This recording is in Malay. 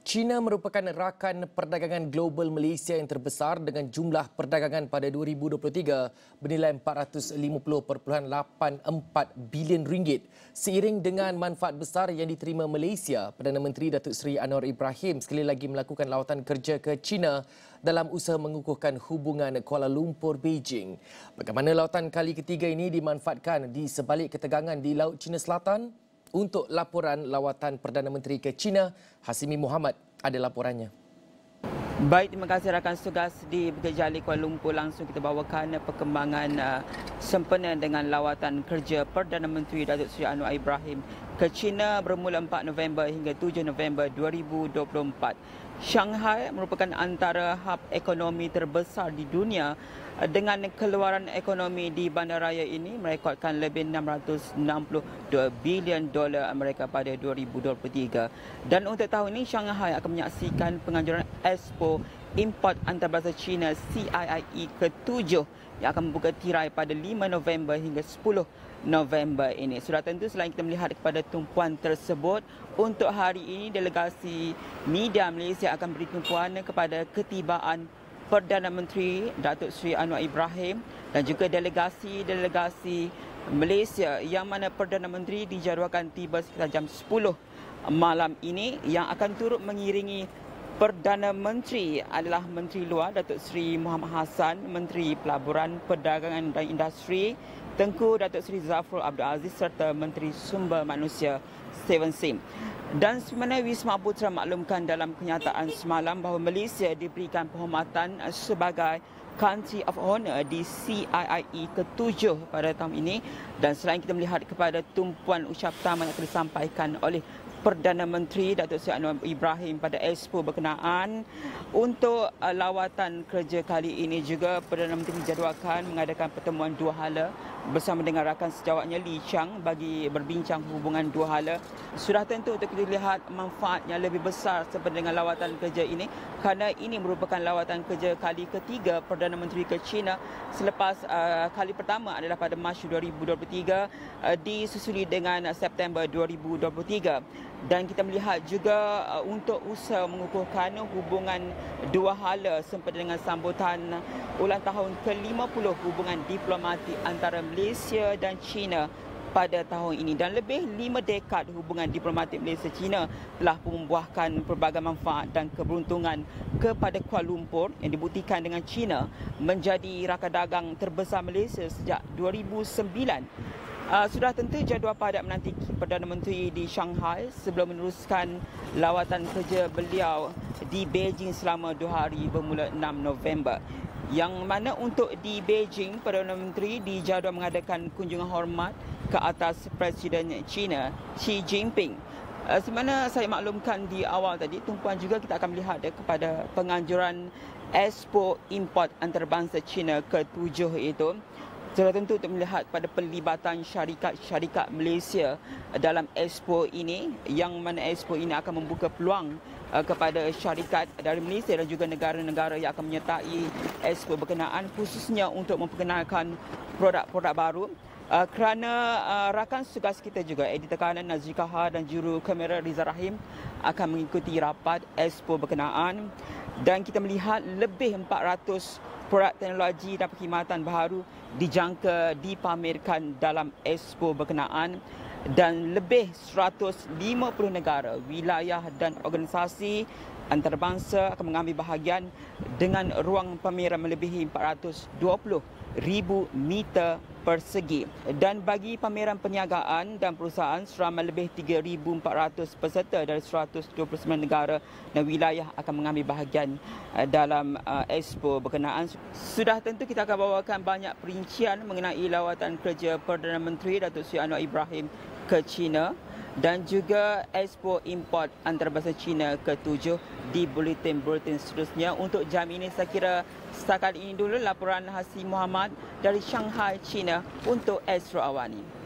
China merupakan rakan perdagangan global Malaysia yang terbesar dengan jumlah perdagangan pada 2023 bernilai 450.84 bilion ringgit. Seiring dengan manfaat besar yang diterima Malaysia, Perdana Menteri Datuk Seri Anwar Ibrahim sekali lagi melakukan lawatan kerja ke China dalam usaha mengukuhkan hubungan Kuala Lumpur-Beijing. Bagaimana lawatan kali ketiga ini dimanfaatkan di sebalik ketegangan di Laut Cina Selatan? Untuk laporan lawatan Perdana Menteri ke China, Hasimi Muhammad ada laporannya. Baik, terima kasih rakan tugas di Bukit Jalil Kuala Lumpur. Langsung kita bawakan perkembangan sempena dengan lawatan kerja Perdana Menteri Datuk Seri Anwar Ibrahim ke China bermula 4 November hingga 7 November 2024. Shanghai merupakan antara hub ekonomi terbesar di dunia dengan keluaran ekonomi di bandaraya ini merekodkan lebih $662 bilion Amerika pada 2023. Dan untuk tahun ini Shanghai akan menyaksikan penganjuran Expo Import Antarabangsa China CIIE ke-7 yang akan membuka tirai pada 5 November hingga 10 November ini. Sudah tentu selain kita melihat kepada tumpuan tersebut, untuk hari ini delegasi media Malaysia akan beri tumpuan kepada ketibaan Perdana Menteri Datuk Seri Anwar Ibrahim dan juga delegasi Malaysia yang mana Perdana Menteri dijadualkan tiba sekitar jam 10 malam ini. Yang akan turut mengiringi Perdana Menteri adalah Menteri Luar Datuk Seri Muhammad Hassan, Menteri Pelaburan, Perdagangan dan Industri Tengku Datuk Seri Zafrul Abdul Aziz serta Menteri Sumber Manusia Steven Sim. Dan sebenarnya Wisma Putra maklumkan dalam kenyataan semalam bahawa Malaysia diberikan penghormatan sebagai Country of Honour di CIIE ke-7 pada tahun ini. Dan selain kita melihat kepada tumpuan ucap taman yang telah disampaikan oleh Perdana Menteri Datuk Seri Anwar Ibrahim pada Expo berkenaan, untuk lawatan kerja kali ini juga Perdana Menteri dijadualkan mengadakan pertemuan dua hala bersama dengan rakan sejawatnya Lee Chang bagi berbincang hubungan dua hala. Sudah tentu untuk kita lihat manfaat yang lebih besar seperti dengan lawatan kerja ini kerana ini merupakan lawatan kerja kali ketiga Perdana Menteri ke China selepas kali pertama adalah pada Mac 2023 disusuli dengan September 2023. Dan kita melihat juga untuk usaha mengukuhkan hubungan dua hala sempena dengan sambutan ulang tahun ke-50 hubungan diplomatik antara Malaysia dan China pada tahun ini. Dan lebih 5 dekad hubungan diplomatik Malaysia-China telah membuahkan pelbagai manfaat dan keberuntungan kepada Kuala Lumpur yang dibuktikan dengan China menjadi rakan dagang terbesar Malaysia sejak 2009. Sudah tentu jadual padat menanti Perdana Menteri di Shanghai sebelum meneruskan lawatan kerja beliau di Beijing selama 2 hari bermula 6 November. Yang mana untuk di Beijing, Perdana Menteri dijadual mengadakan kunjungan hormat ke atas Presiden China Xi Jinping. Sebenarnya saya maklumkan di awal tadi, tumpuan juga kita akan melihat kepada penganjuran Expo Import Antarabangsa China ke-7 itu. Sudah tentu untuk melihat pada pelibatan syarikat-syarikat Malaysia dalam Expo ini, yang mana Expo ini akan membuka peluang kepada syarikat dari Malaysia dan juga negara-negara yang akan menyertai Expo berkenaan, khususnya untuk memperkenalkan produk-produk baru. Kerana rakan tugas kita juga, editor kanan Nazri Kahar dan juru kamera Riza Rahim akan mengikuti rapat Expo berkenaan. Dan kita melihat lebih 400 produk teknologi dan perkhidmatan baru dijangka dipamerkan dalam Expo berkenaan, dan lebih 150 negara, wilayah dan organisasi antarabangsa akan mengambil bahagian dengan ruang pameran melebihi 420,000 meter persegi. Dan bagi pameran perniagaan dan perusahaan, seramai lebih 3,400 peserta dari 129 negara dan wilayah akan mengambil bahagian dalam Expo berkenaan. Sudah tentu kita akan bawakan banyak perincian mengenai lawatan kerja Perdana Menteri Datuk Seri Anwar Ibrahim ke China dan juga Expo Import Antarabangsa China ke-7 di bulletin-bulletin seterusnya. Untuk jam ini saya kira setakat ini dulu laporan Hasimi Muhammad dari Shanghai, China untuk Astro Awani.